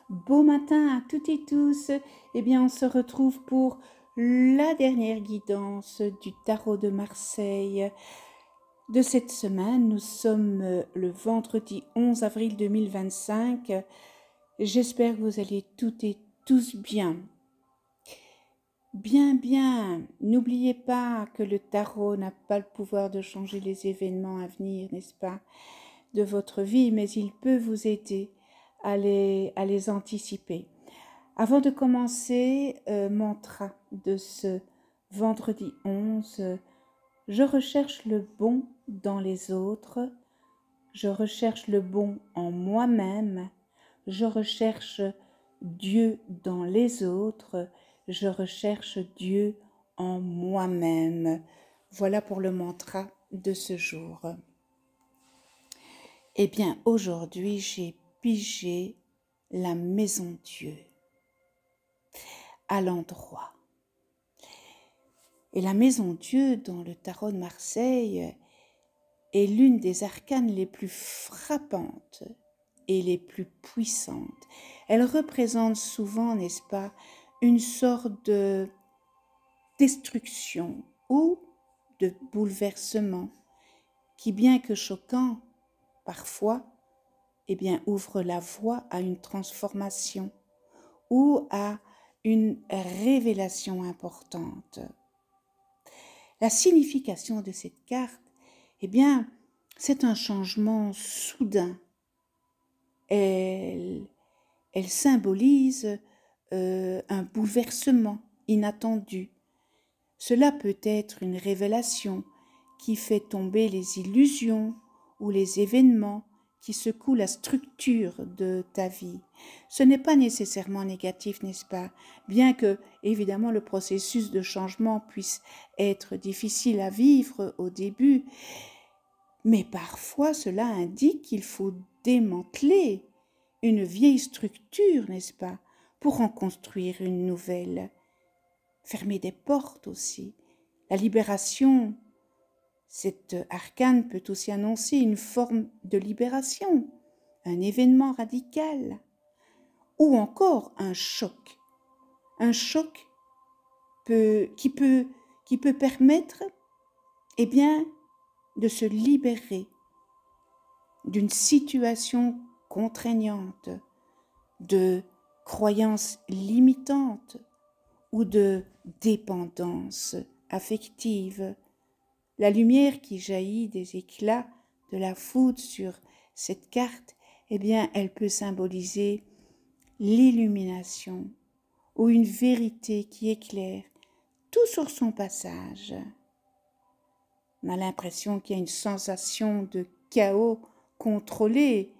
Beau matin à toutes et tous. Eh bien, on se retrouve pour la dernière guidance du tarot de Marseille de cette semaine. Nous sommes le vendredi 11 avril 2025. J'espère que vous allez toutes et tous bien. Bien. N'oubliez pas que le tarot n'a pas le pouvoir de changer les événements à venir, n'est-ce pas, de votre vie, mais il peut vous aider à les anticiper. Avant de commencer, mantra de ce vendredi 11, je recherche le bon dans les autres, je recherche le bon en moi-même, je recherche Dieu dans les autres, je recherche Dieu en moi-même. Voilà pour le mantra de ce jour. Eh bien, aujourd'hui, j'ai pigé la maison Dieu à l'endroit. Et la maison Dieu dans le tarot de Marseille est l'une des arcanes les plus frappantes et les plus puissantes. Elle représente souvent, n'est-ce pas, une sorte de destruction ou de bouleversement qui, bien que choquant parfois, eh bien, ouvre la voie à une transformation ou à une révélation importante. La signification de cette carte, eh bien, c'est un changement soudain. Elle symbolise un bouleversement inattendu. Cela peut être une révélation qui fait tomber les illusions ou les événements qui secouent la structure de ta vie. Ce n'est pas nécessairement négatif, n'est-ce pas? Bien que, évidemment, le processus de changement puisse être difficile à vivre au début, mais parfois cela indique qu'il faut démanteler une vieille structure, n'est-ce pas, pour en construire une nouvelle. Fermer des portes aussi. La libération, cette arcane peut aussi annoncer une forme de libération, un événement radical, ou encore un choc. Un choc qui peut permettre, eh bien, de se libérer d'une situation contraignante, de croyances limitantes ou de dépendance affective. La lumière qui jaillit des éclats de la foudre sur cette carte, eh bien, elle peut symboliser l'illumination ou une vérité qui éclaire tout sur son passage. On a l'impression qu'il y a une sensation de chaos contrôlé.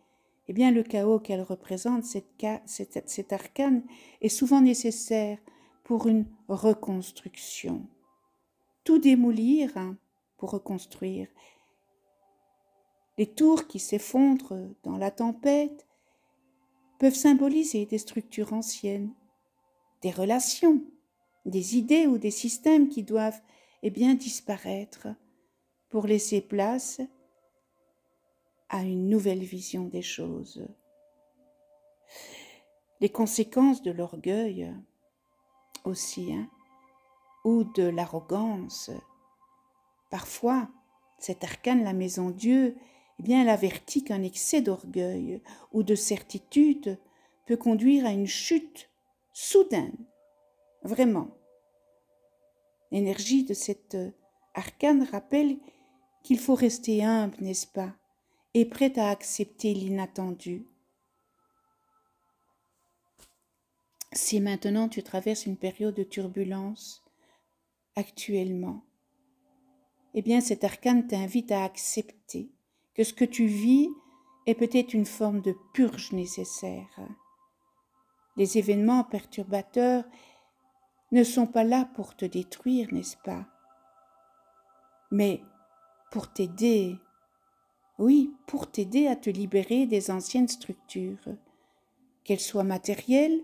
Eh bien, le chaos qu'elle représente, cette arcane, est souvent nécessaire pour une reconstruction. Tout démolir pour reconstruire. Les tours qui s'effondrent dans la tempête peuvent symboliser des structures anciennes, des relations, des idées ou des systèmes qui doivent, eh bien, disparaître pour laisser place à une nouvelle vision des choses. Les conséquences de l'orgueil aussi, ou de l'arrogance. Parfois, cette arcane, la maison Dieu, eh bien, elle avertit qu'un excès d'orgueil ou de certitude peut conduire à une chute soudaine. Vraiment. L'énergie de cette arcane rappelle qu'il faut rester humble, n'est-ce pas, et prêt à accepter l'inattendu. Si maintenant tu traverses une période de turbulence, actuellement, eh bien cet arcane t'invite à accepter que ce que tu vis est peut-être une forme de purge nécessaire. Les événements perturbateurs ne sont pas là pour te détruire, n'est-ce pas? Mais pour t'aider, oui, pour t'aider à te libérer des anciennes structures, qu'elles soient matérielles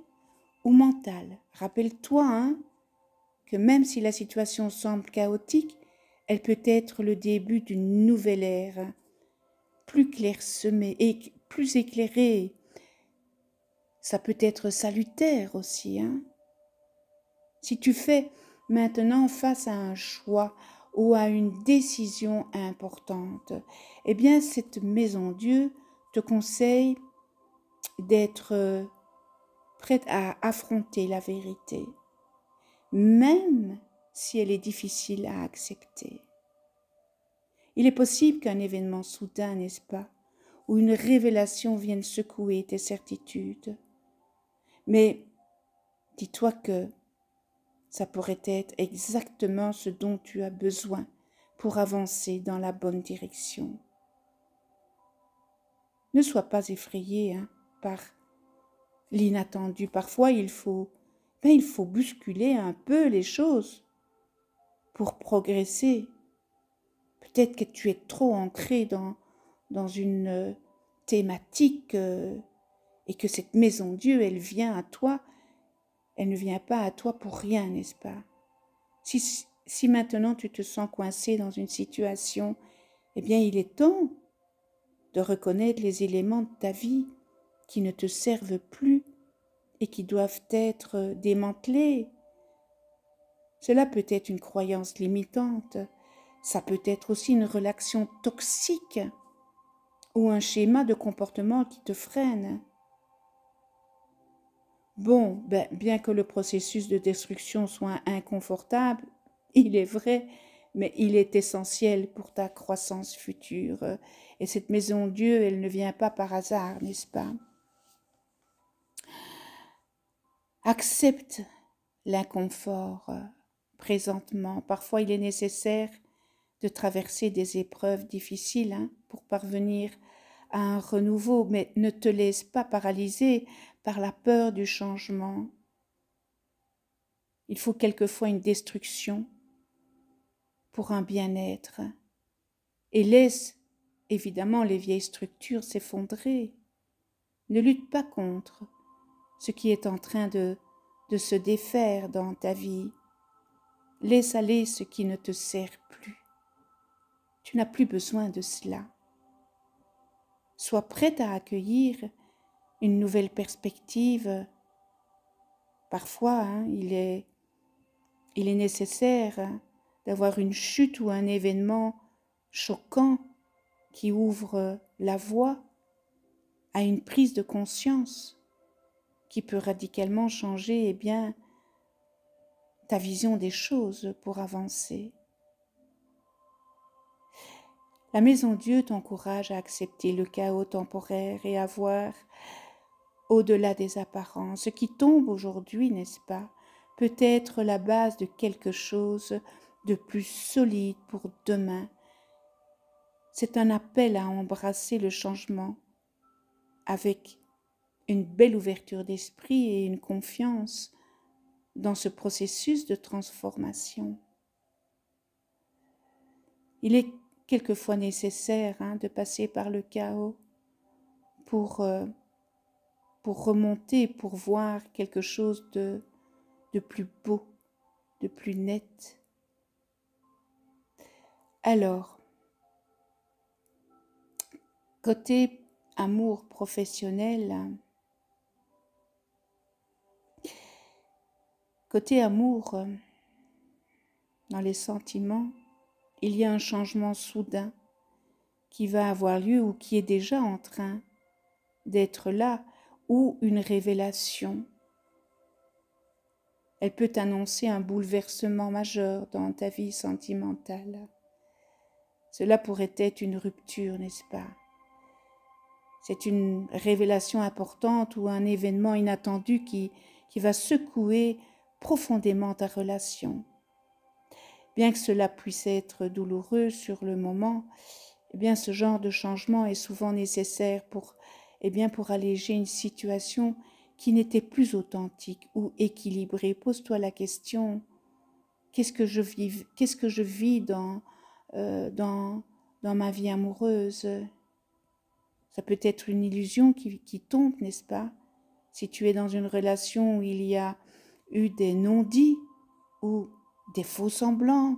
ou mentales. Rappelle-toi que même si la situation semble chaotique, elle peut être le début d'une nouvelle ère, plus clairsemée et plus éclairée. Ça peut être salutaire aussi, hein. Si tu fais maintenant face à un choix ou à une décision importante, eh bien cette maison Dieu te conseille d'être prête à affronter la vérité, même si elle est difficile à accepter. Il est possible qu'un événement soudain, n'est-ce pas, ou une révélation vienne secouer tes certitudes. Mais dis-toi que ça pourrait être exactement ce dont tu as besoin pour avancer dans la bonne direction. Ne sois pas effrayé par l'inattendu. Parfois, il faut bousculer un peu les choses pour progresser. Peut-être que tu es trop ancré dans une thématique et que cette maison Dieu, elle vient à toi. Elle ne vient pas à toi pour rien, n'est-ce pas? Si maintenant tu te sens coincé dans une situation, eh bien il est temps de reconnaître les éléments de ta vie qui ne te servent plus et qui doivent être démantelés. Cela peut être une croyance limitante, ça peut être aussi une relation toxique ou un schéma de comportement qui te freine. Bon, bien que le processus de destruction soit inconfortable, il est vrai, mais il est essentiel pour ta croissance future. Et cette maison Dieu, elle ne vient pas par hasard, n'est-ce pas? Accepte l'inconfort présentement. Parfois, il est nécessaire de traverser des épreuves difficiles pour parvenir à un renouveau, mais ne te laisse pas paralyser par la peur du changement. Il faut quelquefois une destruction pour un bien-être et laisse évidemment les vieilles structures s'effondrer. Ne lutte pas contre ce qui est en train de se défaire dans ta vie. Laisse aller ce qui ne te sert plus. Tu n'as plus besoin de cela. Sois prête à accueillir une nouvelle perspective. Parfois, il est nécessaire d'avoir une chute ou un événement choquant qui ouvre la voie à une prise de conscience qui peut radicalement changer ta vision des choses pour avancer. La maison Dieu t'encourage à accepter le chaos temporaire et à voir au-delà des apparences. Ce qui tombe aujourd'hui, n'est-ce pas, peut être la base de quelque chose de plus solide pour demain. C'est un appel à embrasser le changement avec une belle ouverture d'esprit et une confiance dans ce processus de transformation. Il est quelquefois nécessaire de passer par le chaos pour remonter, pour voir quelque chose de plus beau, de plus net. Alors, côté amour professionnel, côté amour dans les sentiments, il y a un changement soudain qui va avoir lieu ou qui est déjà en train d'être là, ou une révélation. Elle peut annoncer un bouleversement majeur dans ta vie sentimentale. Cela pourrait être une rupture, n'est-ce pas? C'est une révélation importante ou un événement inattendu qui va secouer profondément ta relation. Bien que cela puisse être douloureux sur le moment, eh bien ce genre de changement est souvent nécessaire pour alléger une situation qui n'était plus authentique ou équilibrée. Pose-toi la question, qu'est-ce que je vis dans ma vie amoureuse? Ça peut être une illusion qui tombe, n'est-ce pas? Si tu es dans une relation où il y a eu des non-dits ou des faux semblants,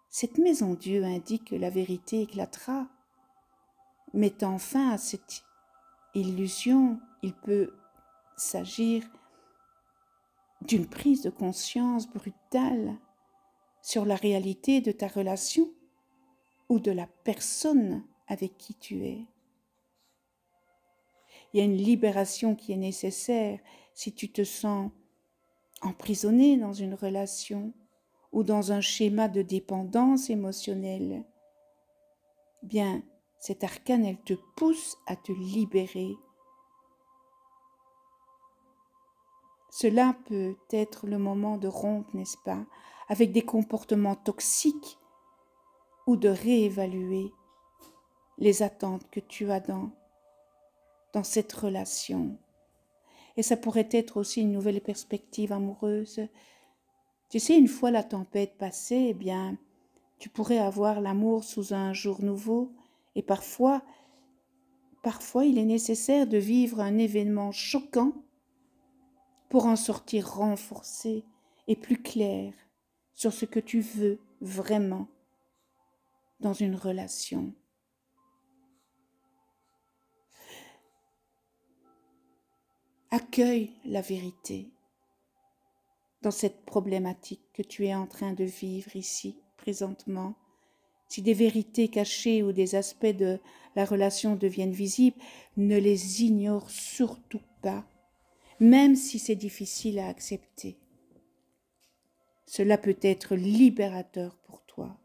cette maison Dieu indique que la vérité éclatera. Mettant fin à cette illusion, il peut s'agir d'une prise de conscience brutale sur la réalité de ta relation ou de la personne avec qui tu es. Il y a une libération qui est nécessaire si tu te sens emprisonné dans une relation ou dans un schéma de dépendance émotionnelle. Bien, cette arcane, elle te pousse à te libérer. Cela peut être le moment de rompre, n'est-ce pas, avec des comportements toxiques ou de réévaluer les attentes que tu as dans cette relation. Et ça pourrait être aussi une nouvelle perspective amoureuse. Tu sais, une fois la tempête passée, eh bien, tu pourrais avoir l'amour sous un jour nouveau. Et parfois, il est nécessaire de vivre un événement choquant pour en sortir renforcé et plus clair sur ce que tu veux vraiment dans une relation. Accueille la vérité dans cette problématique que tu es en train de vivre ici, présentement. Si des vérités cachées ou des aspects de la relation deviennent visibles, ne les ignore surtout pas, même si c'est difficile à accepter. Cela peut être libérateur pour toi.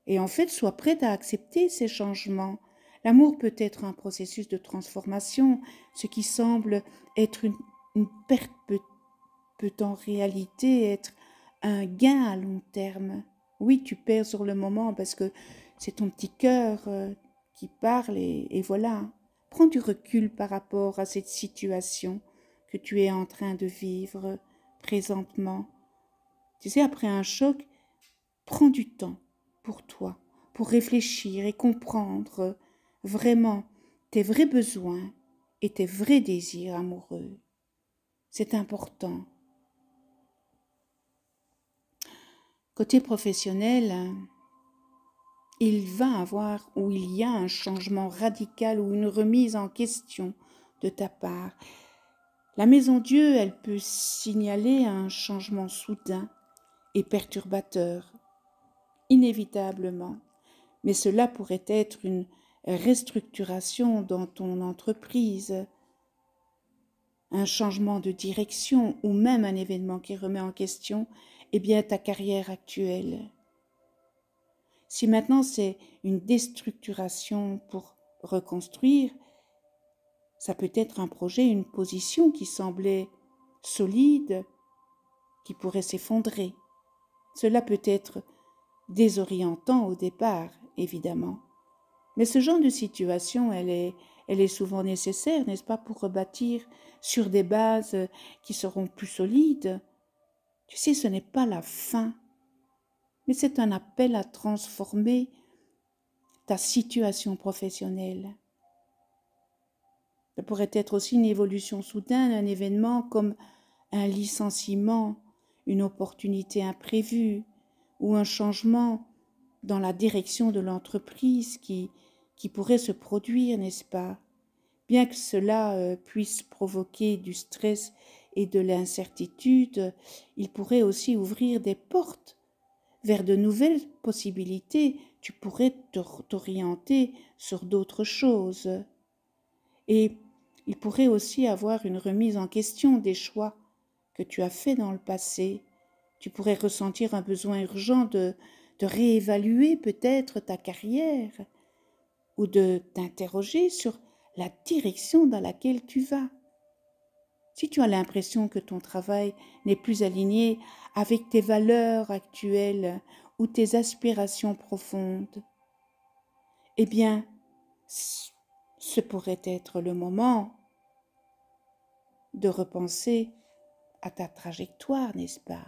Et en fait, sois prête à accepter ces changements. L'amour peut être un processus de transformation. Ce qui semble être une perte peut en réalité être un gain à long terme. Oui, tu perds sur le moment parce que c'est ton petit cœur qui parle et voilà. Prends du recul par rapport à cette situation que tu es en train de vivre présentement. Tu sais, après un choc, prends du temps pour toi, pour réfléchir et comprendre vraiment tes vrais besoins et tes vrais désirs amoureux. C'est important. Côté professionnel, il y a un changement radical ou une remise en question de ta part. La maison Dieu, elle peut signaler un changement soudain et perturbateur, inévitablement. Mais cela pourrait être une restructuration dans ton entreprise, un changement de direction ou même un événement qui remet en question ta carrière actuelle. Si maintenant c'est une déstructuration pour reconstruire, ça peut être un projet, une position qui semblait solide, qui pourrait s'effondrer. Cela peut être désorientant au départ, évidemment. Mais ce genre de situation, elle est souvent nécessaire, n'est-ce pas, pour rebâtir sur des bases qui seront plus solides. Tu sais, ce n'est pas la fin, mais c'est un appel à transformer ta situation professionnelle. Ça pourrait être aussi une évolution soudaine, un événement comme un licenciement, une opportunité imprévue ou un changement dans la direction de l'entreprise qui pourrait se produire, n'est-ce pas? Bien que cela puisse provoquer du stress et de l'incertitude, il pourrait aussi ouvrir des portes vers de nouvelles possibilités. Tu pourrais t'orienter sur d'autres choses. Et il pourrait aussi avoir une remise en question des choix que tu as faits dans le passé. Tu pourrais ressentir un besoin urgent de réévaluer peut-être ta carrière ou de t'interroger sur la direction dans laquelle tu vas. Si tu as l'impression que ton travail n'est plus aligné avec tes valeurs actuelles ou tes aspirations profondes, eh bien, ce pourrait être le moment de repenser à ta trajectoire, n'est-ce pas?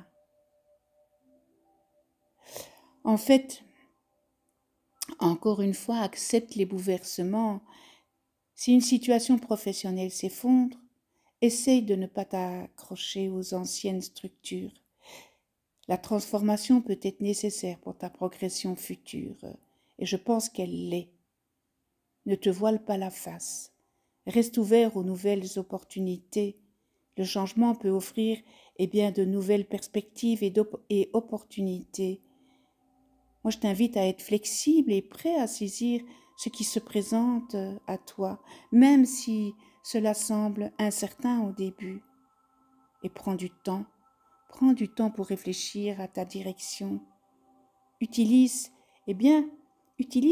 En fait, encore une fois, accepte les bouleversements. Si une situation professionnelle s'effondre, essaye de ne pas t'accrocher aux anciennes structures. La transformation peut être nécessaire pour ta progression future, et je pense qu'elle l'est. Ne te voile pas la face. Reste ouvert aux nouvelles opportunités. Le changement peut offrir de nouvelles perspectives et opportunités. Moi, je t'invite à être flexible et prêt à saisir ce qui se présente à toi, même si cela semble incertain au début. Et prends du temps pour réfléchir à ta direction. Utilise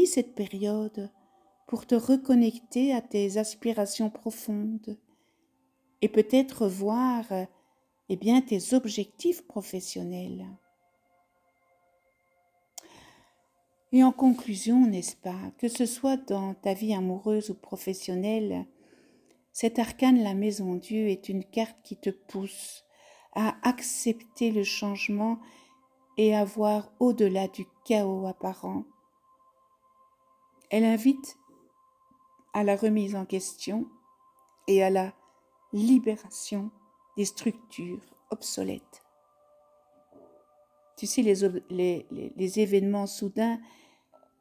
cette période pour te reconnecter à tes aspirations profondes et peut-être voir tes objectifs professionnels. Et en conclusion, n'est-ce pas, que ce soit dans ta vie amoureuse ou professionnelle, cet arcane, la Maison Dieu, est une carte qui te pousse à accepter le changement et à voir au-delà du chaos apparent. Elle invite à la remise en question et à la libération des structures obsolètes. Tu sais, les événements soudains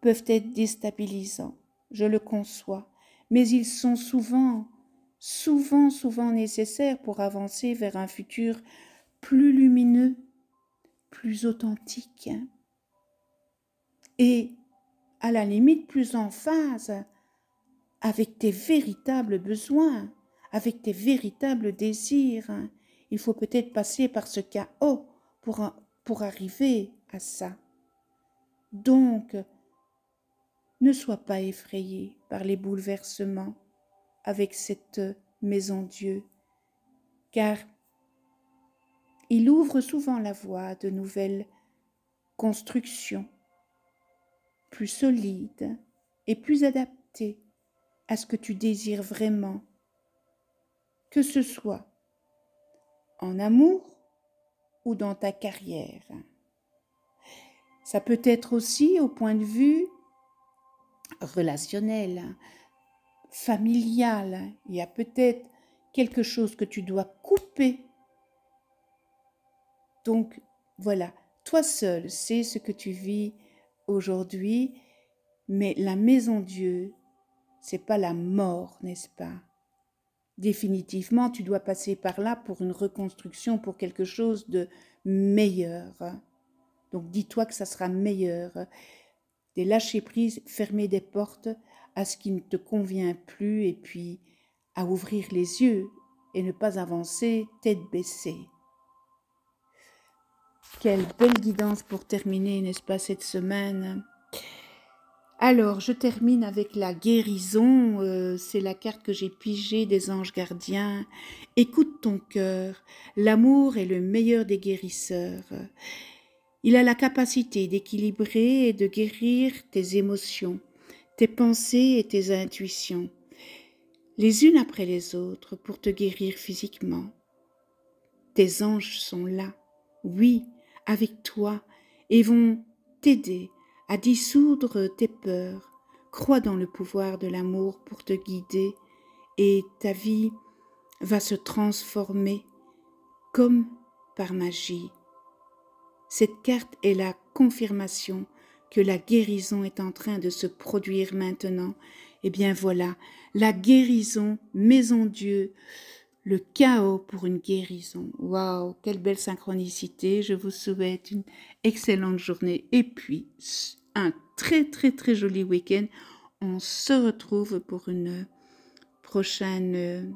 peuvent être déstabilisants, je le conçois, mais ils sont souvent nécessaires pour avancer vers un futur plus lumineux, plus authentique et à la limite plus en phase avec tes véritables besoins, avec tes véritables désirs. Il faut peut-être passer par ce chaos pour arriver à ça. Donc, ne sois pas effrayé par les bouleversements avec cette Maison Dieu, car il ouvre souvent la voie à de nouvelles constructions, plus solides et plus adaptées à ce que tu désires vraiment, que ce soit en amour ou dans ta carrière. Ça peut être aussi au point de vue relationnel, familial. Il y a peut-être quelque chose que tu dois couper. Donc, voilà, toi seul sais ce que tu vis aujourd'hui, mais la Maison Dieu, c'est pas la mort, n'est-ce pas? Définitivement, tu dois passer par là pour une reconstruction, pour quelque chose de meilleur. Donc, dis-toi que ça sera meilleur. Des lâcher prise, fermer des portes à ce qui ne te convient plus et puis à ouvrir les yeux et ne pas avancer tête baissée. Quelle belle guidance pour terminer, n'est-ce pas, cette semaine? Alors, je termine avec la guérison. C'est la carte que j'ai pigée des anges gardiens. Écoute ton cœur. L'amour est le meilleur des guérisseurs. Il a la capacité d'équilibrer et de guérir tes émotions, tes pensées et tes intuitions, les unes après les autres, pour te guérir physiquement. Tes anges sont là, oui, avec toi, et vont t'aider à dissoudre tes peurs. Crois dans le pouvoir de l'amour pour te guider, et ta vie va se transformer comme par magie. Cette carte est la confirmation que la guérison est en train de se produire maintenant. Eh bien voilà, la guérison, Maison Dieu, le chaos pour une guérison. Waouh, quelle belle synchronicité. Je vous souhaite une excellente journée et puis un très joli week-end. On se retrouve pour une prochaine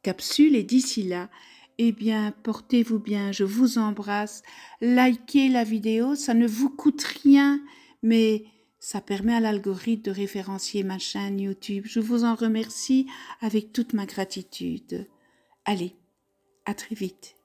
capsule et d'ici là, eh bien, portez-vous bien, je vous embrasse. Likez la vidéo, ça ne vous coûte rien, mais ça permet à l'algorithme de référencier ma chaîne YouTube. Je vous en remercie avec toute ma gratitude. Allez, à très vite.